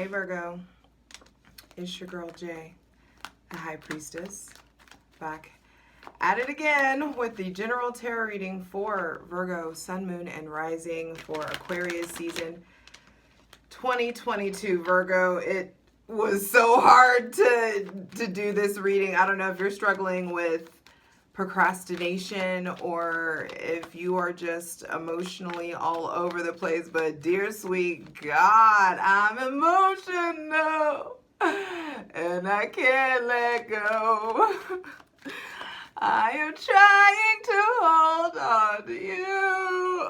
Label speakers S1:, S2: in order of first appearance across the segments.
S1: Hey Virgo, it's your girl Jay, the High Priestess, back at it again with the general tarot reading for Virgo, Sun, Moon, and Rising for Aquarius season 2022. Virgo, it was so hard to do this reading. I don't know if you're struggling with procrastination or if you are just emotionally all over the place, but dear sweet God, I'm emotional and I can't let go. I am trying to hold on to you.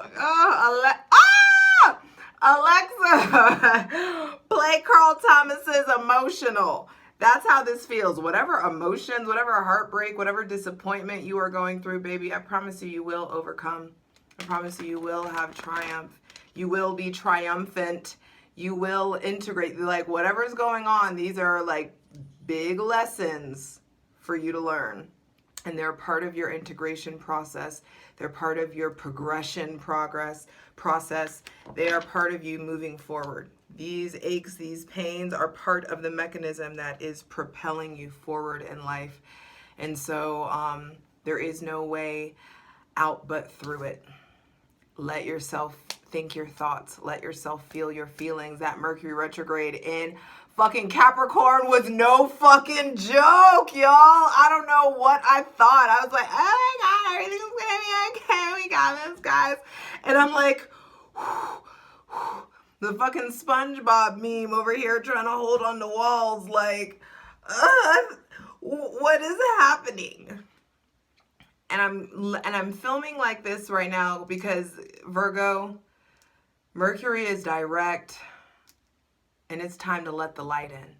S1: Alexa, play Carl Thomas's Emotional. That's how this feels. Whatever emotions, whatever heartbreak, whatever disappointment you are going through, baby, I promise you, you will overcome. I promise you, you will have triumph. You will be triumphant. You will integrate. Like, whatever's going on, these are like big lessons for you to learn. And they're part of your integration process. They're part of your progression process. They are part of you moving forward. These aches, these pains are part of the mechanism that is propelling you forward in life. And so there is no way out but through it. Let yourself think your thoughts. Let yourself feel your feelings. That Mercury retrograde in fucking Capricorn was no fucking joke, y'all. I don't know what I thought. I was like, oh my God, everything's gonna be okay. We got this, guys. And I'm like, the fucking SpongeBob meme over here trying to hold on to walls, like, what is happening? And I'm filming like this right now because Virgo, Mercury is direct, and it's time to let the light in.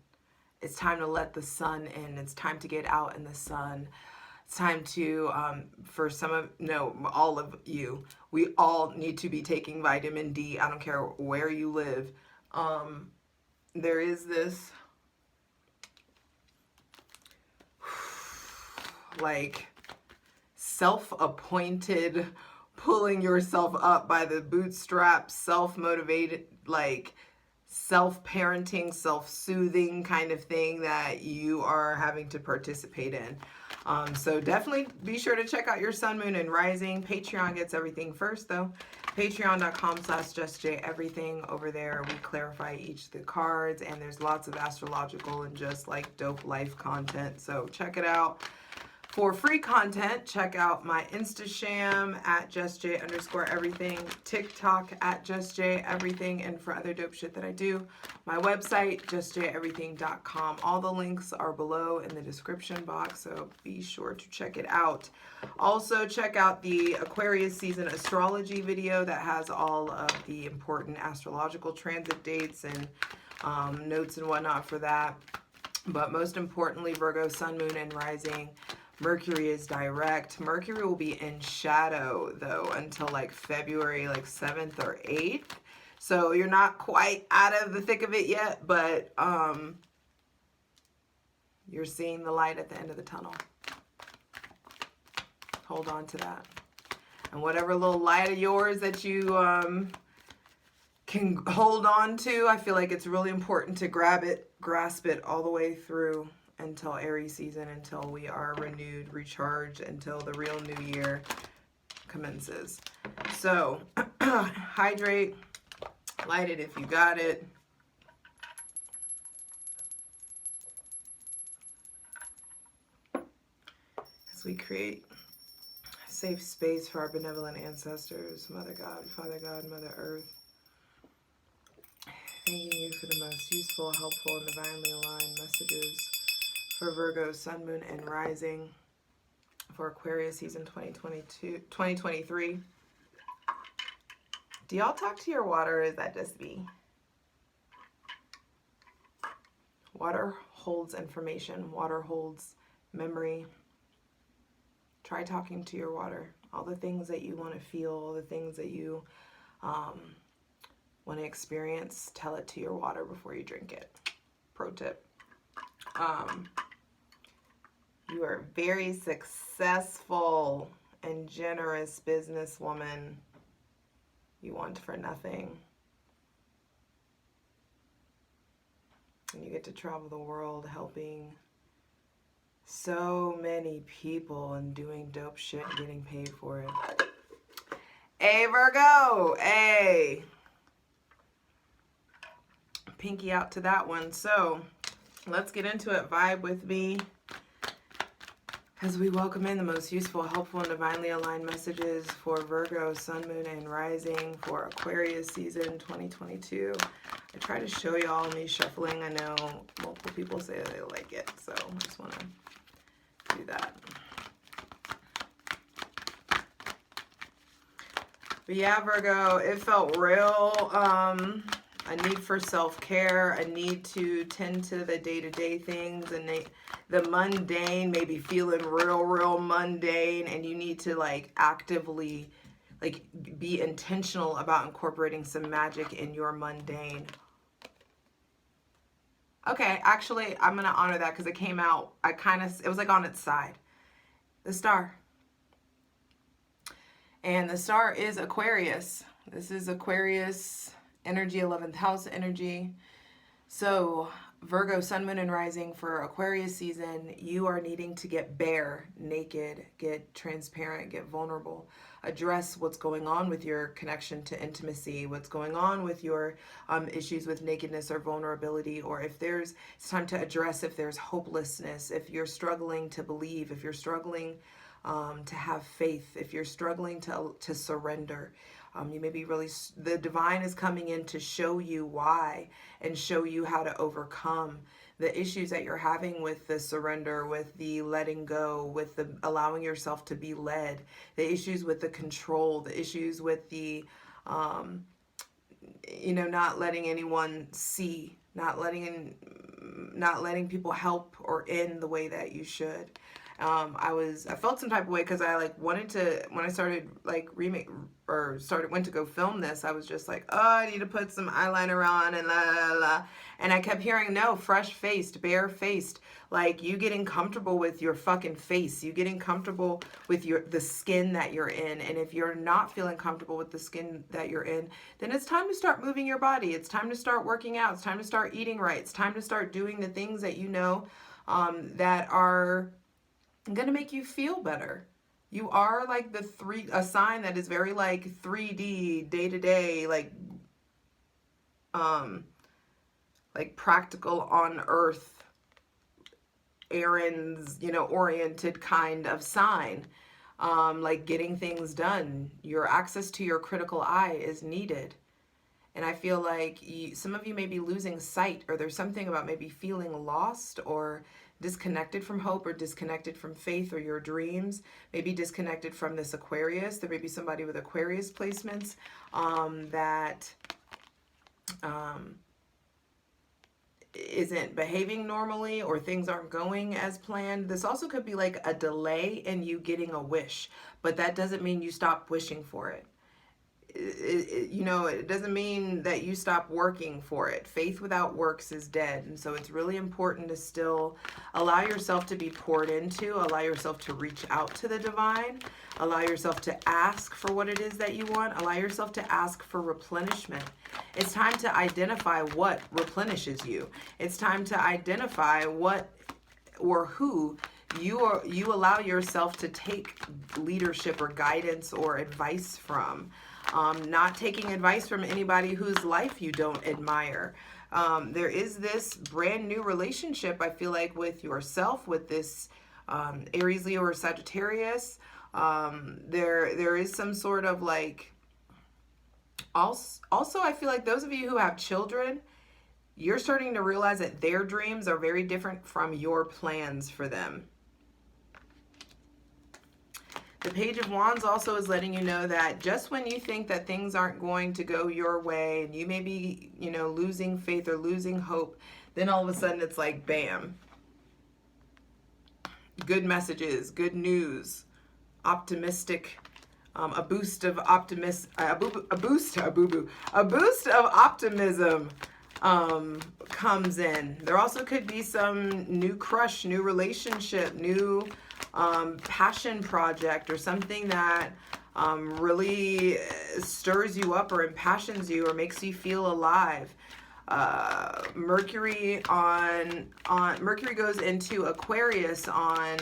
S1: It's time to let the sun in. It's time to get out in the sun. It's time to, for all of you, we all need to be taking vitamin D. I don't care where you live. There is this, like, self-appointed, pulling yourself up by the bootstraps, self-motivated, like, self-parenting, self-soothing kind of thing that you are having to participate in. So definitely be sure to check out your Sun, Moon, and Rising. Patreon gets everything first, though. Patreon.com/justjeverything. Over there, we clarify each of the cards, and there's lots of astrological and just like dope life content. So check it out. For free content, check out my Instasham at justj_everything, TikTok at justjeverything, and for other dope shit that I do, my website, justjeverything.com. All the links are below in the description box, so be sure to check it out. Also, check out the Aquarius season astrology video that has all of the important astrological transit dates and notes and whatnot for that. But most importantly, Virgo, Sun, Moon, and Rising. Mercury is direct. Mercury will be in shadow, though, until like February, like 7th or 8th. So you're not quite out of the thick of it yet, but you're seeing the light at the end of the tunnel. Hold on to that. And whatever little light of yours that you can hold on to, I feel like it's really important to grasp it all the way through until Aries season, until we are renewed, recharged, until the real new year commences. So hydrate, light it if you got it. As we create a safe space for our benevolent ancestors, Mother God, Father God, Mother Earth. Thanking you for the most useful, helpful, and divinely aligned messages for Virgo, Sun, Moon, and Rising for Aquarius season 2023. Do y'all talk to your water, or is that just me? Water holds information. Water holds memory. Try talking to your water. All the things that you want to feel, all the things that you want to experience, tell it to your water before you drink it. Pro tip. You are a very successful and generous businesswoman. You want for nothing. And you get to travel the world helping so many people and doing dope shit and getting paid for it. Hey, Virgo. Hey. Pinky out to that one. So let's get into it. Vibe with me as we welcome in the most useful, helpful, and divinely aligned messages for Virgo, Sun, Moon, and Rising for Aquarius season 2022. I try to show y'all me shuffling. I know multiple people say that they like it, so I just want to do that. But yeah, Virgo, it felt real. A need for self-care, a need to tend to the day-to-day things, and the mundane, maybe feeling real mundane, and you need to like actively like be intentional about incorporating some magic in your mundane. Okay, actually, I'm gonna honor that because it came out, it was like on its side. The star. And the star is Aquarius. This is Aquarius energy, 11th house energy. So Virgo, Sun, Moon, and Rising for Aquarius season, you are needing to get bare, naked, get transparent, get vulnerable, address what's going on with your connection to intimacy, what's going on with your issues with nakedness or vulnerability, or if it's time to address if there's hopelessness, if you're struggling to believe, if you're struggling to have faith, if you're struggling to surrender. You may be the divine is coming in to show you why and show you how to overcome the issues that you're having with the surrender, with the letting go, with the allowing yourself to be led, the issues with the control, the issues with the, not letting anyone see, not letting people help or in the way that you should. I felt some type of way because I like wanted to, when I started like went to go film this, I was just like, oh, I need to put some eyeliner on and la la la. And I kept hearing, no, fresh faced, bare faced, like you getting comfortable with your fucking face, you getting comfortable with the skin that you're in. And if you're not feeling comfortable with the skin that you're in, then it's time to start moving your body. It's time to start working out. It's time to start eating right. It's time to start doing the things that you know that are going to make you feel better. You are like a sign that is very like 3D, day-to-day, like practical on earth, errands, oriented kind of sign. Like getting things done. Your access to your critical eye is needed. And I feel like some of you may be losing sight, or there's something about maybe feeling lost or disconnected from hope or disconnected from faith or your dreams, maybe disconnected from this Aquarius. There may be somebody with Aquarius placements that isn't behaving normally, or things aren't going as planned. This also could be like a delay in you getting a wish, but that doesn't mean you stop wishing for it. It doesn't mean that you stop working for it. Faith without works is dead. And so it's really important to still allow yourself to be poured into, allow yourself to reach out to the divine, allow yourself to ask for what it is that you want, allow yourself to ask for replenishment. It's time to identify what replenishes you. It's time to identify what or who you allow yourself to take leadership or guidance or advice from. Not taking advice from anybody whose life you don't admire. There is this brand new relationship, I feel like, with yourself, with this Aries, Leo, or Sagittarius. There is some sort of like, also I feel like those of you who have children, you're starting to realize that their dreams are very different from your plans for them. The Page of Wands also is letting you know that just when you think that things aren't going to go your way, and you may be, losing faith or losing hope, then all of a sudden it's like, bam. Good messages, good news, optimistic, a boost of optimism comes in. There also could be some new crush, new relationship, new passion project, or something that really stirs you up or impassions you or makes you feel alive. Mercury goes into Aquarius on,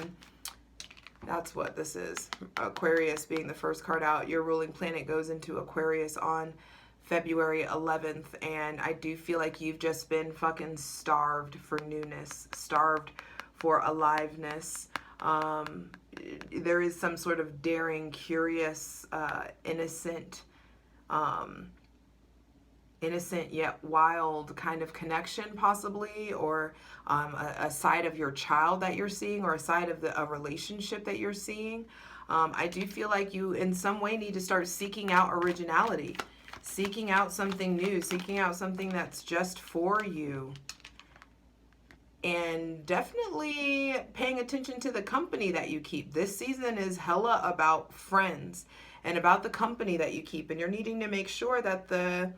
S1: that's what this is, Aquarius being the first card out. Your ruling planet goes into Aquarius on February 11th, and I do feel like you've just been fucking starved for newness, starved for aliveness. There is some sort of daring, curious, innocent yet wild kind of connection, possibly, or a side of your child that you're seeing, or a side of a relationship that you're seeing. I do feel like you in some way need to start seeking out originality, seeking out something new, seeking out something that's just for you. And definitely paying attention to the company that you keep. This season is hella about friends and about the company that you keep. And you're needing to make sure that the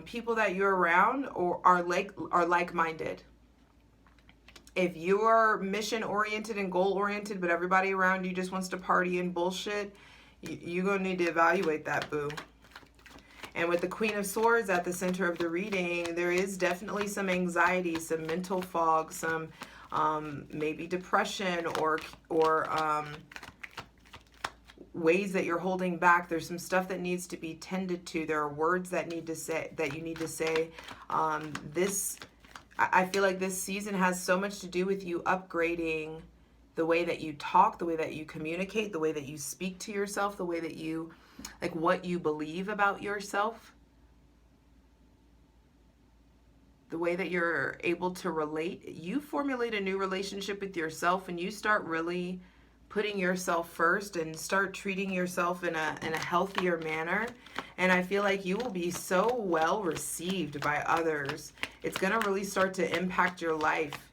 S1: people that you're around are like-minded. If you're mission-oriented and goal-oriented, but everybody around you just wants to party and bullshit, you're going to need to evaluate that, boo. And with the Queen of Swords at the center of the reading, there is definitely some anxiety, some mental fog, some maybe depression or ways that you're holding back. There's some stuff that needs to be tended to. There are words that you need to say. I feel like this season has so much to do with you upgrading the way that you talk, the way that you communicate, the way that you speak to yourself, the way that you, like, what you believe about yourself, the way that you're able to relate. You formulate a new relationship with yourself, and you start really putting yourself first and start treating yourself in a healthier manner. And I feel like you will be so well received by others. It's going to really start to impact your life.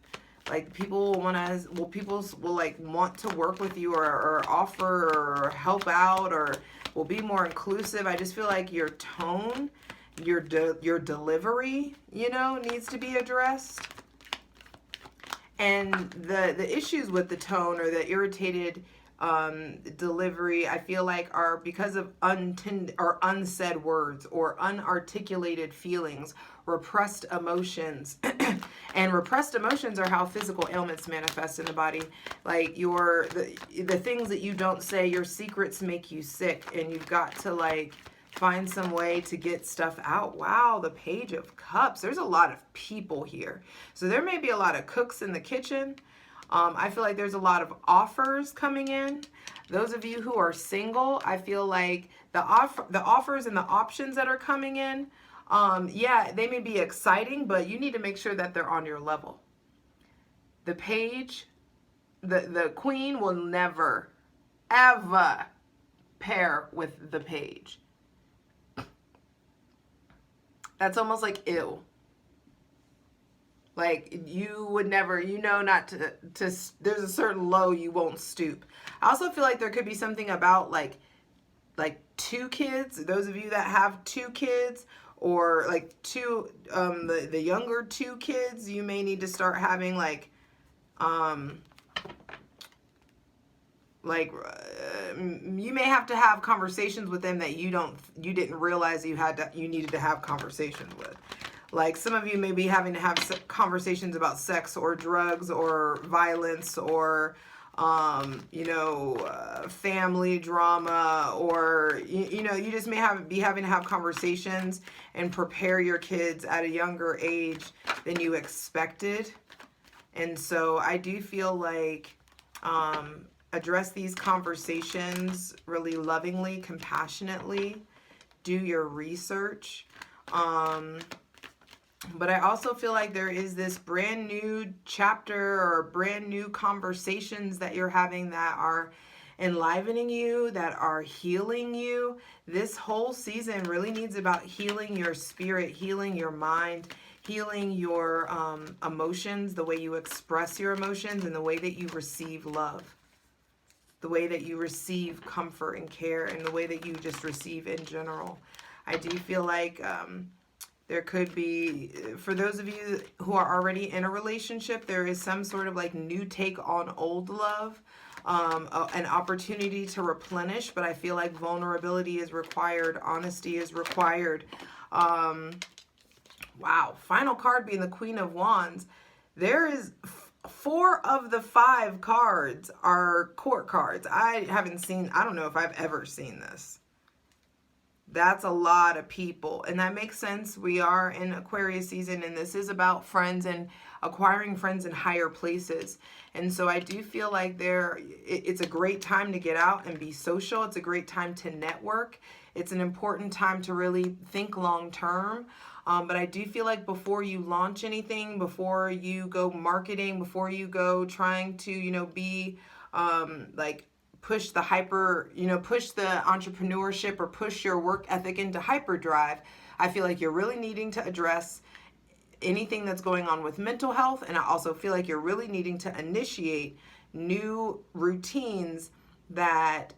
S1: Like, people will like want to work with you, or offer or help out, or will be more inclusive. I just feel like your tone, your delivery, needs to be addressed. And the issues with the tone or the irritated delivery, I feel like, are because of unsaid words or unarticulated feelings, repressed emotions. And repressed emotions are how physical ailments manifest in the body. Like the things that you don't say, your secrets make you sick, and you've got to like find some way to get stuff out. Wow, the Page of Cups. There's a lot of people here. So there may be a lot of cooks in the kitchen. I feel like there's a lot of offers coming in. Those of you who are single, I feel like the offers and the options that are coming in, yeah, they may be exciting, but you need to make sure that they're on your level. The Page, the Queen will never, ever pair with the Page. That's almost like ew. Like, you would never, not to there's a certain low you won't stoop. I also feel like there could be something about like 2 kids. Those of you that have 2 kids, or like the younger 2 kids, you may need to start having you may have to have conversations with them that you didn't realize you needed to have conversations with. Like, some of you may be having to have conversations about sex or drugs or violence or family drama, or you just may be having to have conversations and prepare your kids at a younger age than you expected. And so I do feel like address these conversations really lovingly, compassionately. Do your research. But I also feel like there is this brand new chapter or brand new conversations that you're having that are enlivening you, that are healing you. This whole season really needs about healing your spirit, healing your mind, healing your emotions, the way you express your emotions, and the way that you receive love, the way that you receive comfort and care, and the way that you just receive in general. I do feel like there could be, for those of you who are already in a relationship, there is some sort of like new take on old love, an opportunity to replenish, but I feel like vulnerability is required, honesty is required. Wow. Final card being the Queen of Wands. There is 4 of the 5 cards are court cards. I don't know if I've ever seen this. That's a lot of people. And that makes sense. We are in Aquarius season, and this is about friends and acquiring friends in higher places. And so I do feel like it's a great time to get out and be social. It's a great time to network. It's an important time to really think long term. But I do feel like before you launch anything, before you go marketing, before you go trying to, be like push the entrepreneurship or push your work ethic into hyperdrive, I feel like you're really needing to address anything that's going on with mental health. And I also feel like you're really needing to initiate new routines that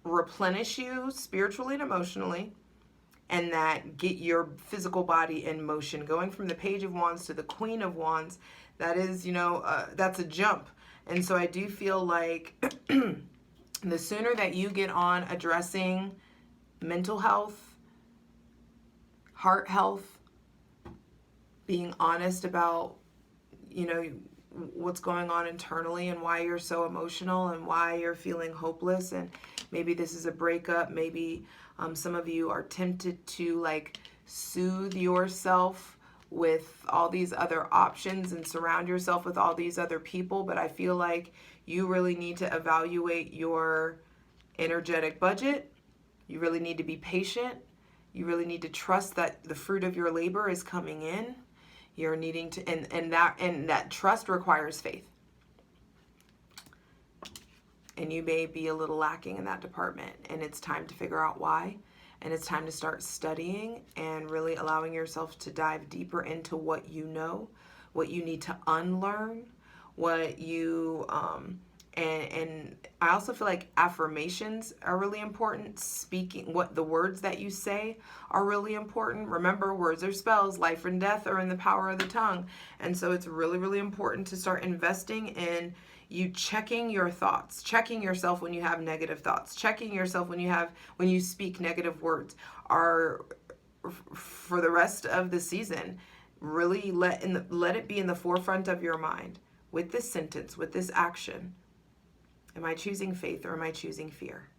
S1: replenish you spiritually and emotionally, and that get your physical body in motion. Going from the Page of Wands to the Queen of Wands, that is, that's a jump. And so I do feel like the sooner that you get on addressing mental health, heart health, being honest about, what's going on internally and why you're so emotional and why you're feeling hopeless, and maybe this is a breakup, maybe some of you are tempted to like soothe yourself with all these other options and surround yourself with all these other people, but I feel like you really need to evaluate your energetic budget. You really need to be patient. You really need to trust that the fruit of your labor is coming in. You're needing to, and that trust requires faith. And you may be a little lacking in that department, and it's time to figure out why. And it's time to start studying and really allowing yourself to dive deeper into what you know, what you need to unlearn, what you, and I also feel like affirmations are really important. Speaking, what the words that you say are really important. Remember, words are spells. Life and death are in the power of the tongue. And so it's really, really important to start investing in you checking your thoughts, checking yourself when you have negative thoughts, checking yourself when you speak negative words. Are for the rest of the season, really let it be in the forefront of your mind with this sentence, with this action. Am I choosing faith or am I choosing fear?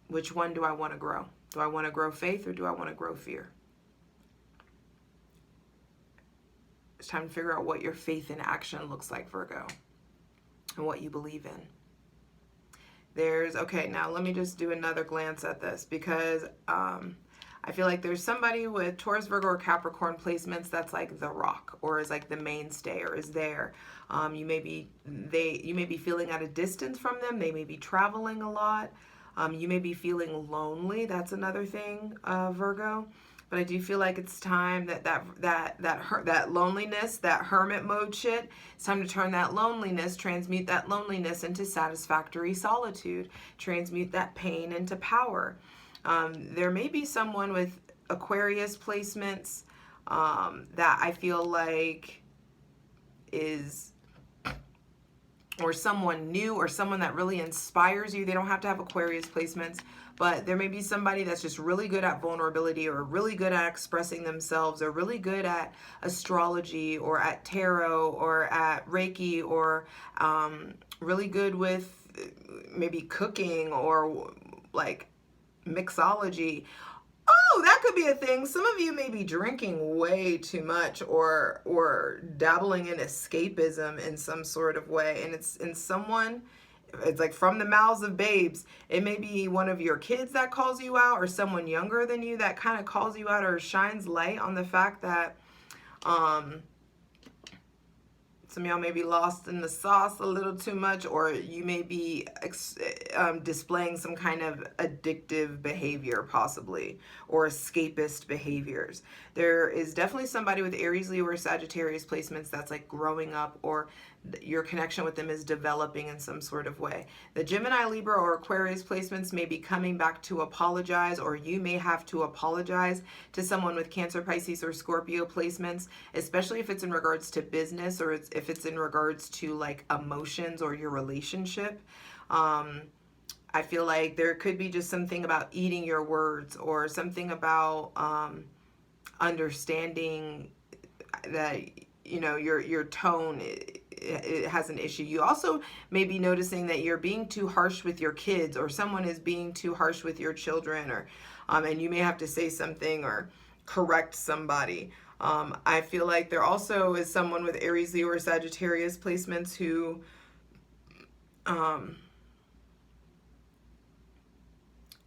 S1: Which one do I want to grow? Do I want to grow faith or do I want to grow fear? It's time to figure out what your faith in action looks like, Virgo, and what you believe in. Okay, now let me just do another glance at this, because I feel like there's somebody with Taurus, Virgo, or Capricorn placements that's like the rock, or is like the mainstay, or is there. You may be feeling at a distance from them. They may be traveling a lot. You may be feeling lonely. That's another thing, Virgo. But I do feel like it's time that loneliness, that hermit mode shit, it's time to turn that loneliness, transmute that loneliness into satisfactory solitude, transmute that pain into power. There may be someone with Aquarius placements that I feel like or someone new, or someone that really inspires you. They don't have to have Aquarius placements, but there may be somebody that's just really good at vulnerability, or really good at expressing themselves, or really good at astrology, or at tarot, or at Reiki, or really good with maybe cooking, or like mixology. Oh, that could be a thing. Some of you may be drinking way too much, or dabbling in escapism in some sort of way. And it's like from the mouths of babes. It may be one of your kids that calls you out, or someone younger than you that kind of calls you out or shines light on the fact that some of y'all may be lost in the sauce a little too much, or you may be displaying some kind of addictive behavior, possibly, or escapist behaviors. There is definitely somebody with Aries, Leo, or Sagittarius placements that's like growing up, or your connection with them is developing in some sort of way. The Gemini, Libra, or Aquarius placements may be coming back to apologize, or you may have to apologize to someone with Cancer, Pisces, or Scorpio placements, especially if it's in regards to business, or if it's in regards to like emotions or your relationship. I feel like there could be just something about eating your words, or something about understanding that, you know, your tone, it has an issue. You also may be noticing that you're being too harsh with your kids, or someone is being too harsh with your children, or and you may have to say something or correct somebody. I feel like there also is someone with Aries, Leo, or Sagittarius placements who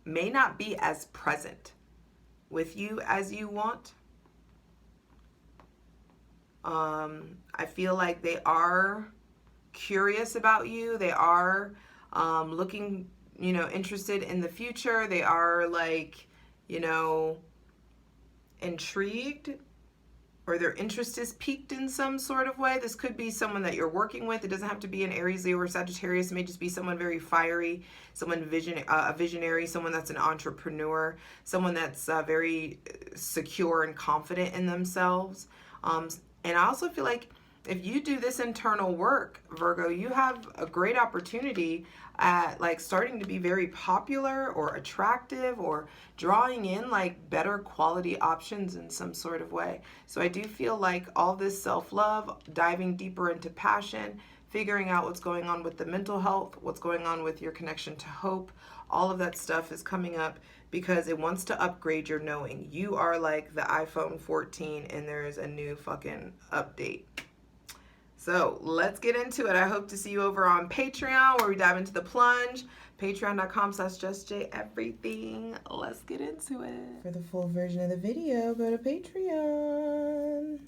S1: may not be as present with you as you want. I feel like they are curious about you. They are looking, you know, interested in the future. They are like, you know, intrigued, or their interest is piqued in some sort of way. This could be someone that you're working with. It doesn't have to be an Aries, Leo, or Sagittarius. It may just be someone very fiery, someone a visionary, someone that's an entrepreneur, someone that's very secure and confident in themselves. And I also feel like if you do this internal work, Virgo, you have a great opportunity at like starting to be very popular or attractive, or drawing in like better quality options in some sort of way. So I do feel like all this self-love, diving deeper into passion, figuring out what's going on with the mental health, what's going on with your connection to hope, all of that stuff is coming up because it wants to upgrade your knowing. You are like the iPhone 14 and there's a new fucking update. So let's get into it. I hope to see you over on Patreon, where we dive into the plunge. Patreon.com/justjeverything. Let's get into it. For the full version of the video, go to Patreon.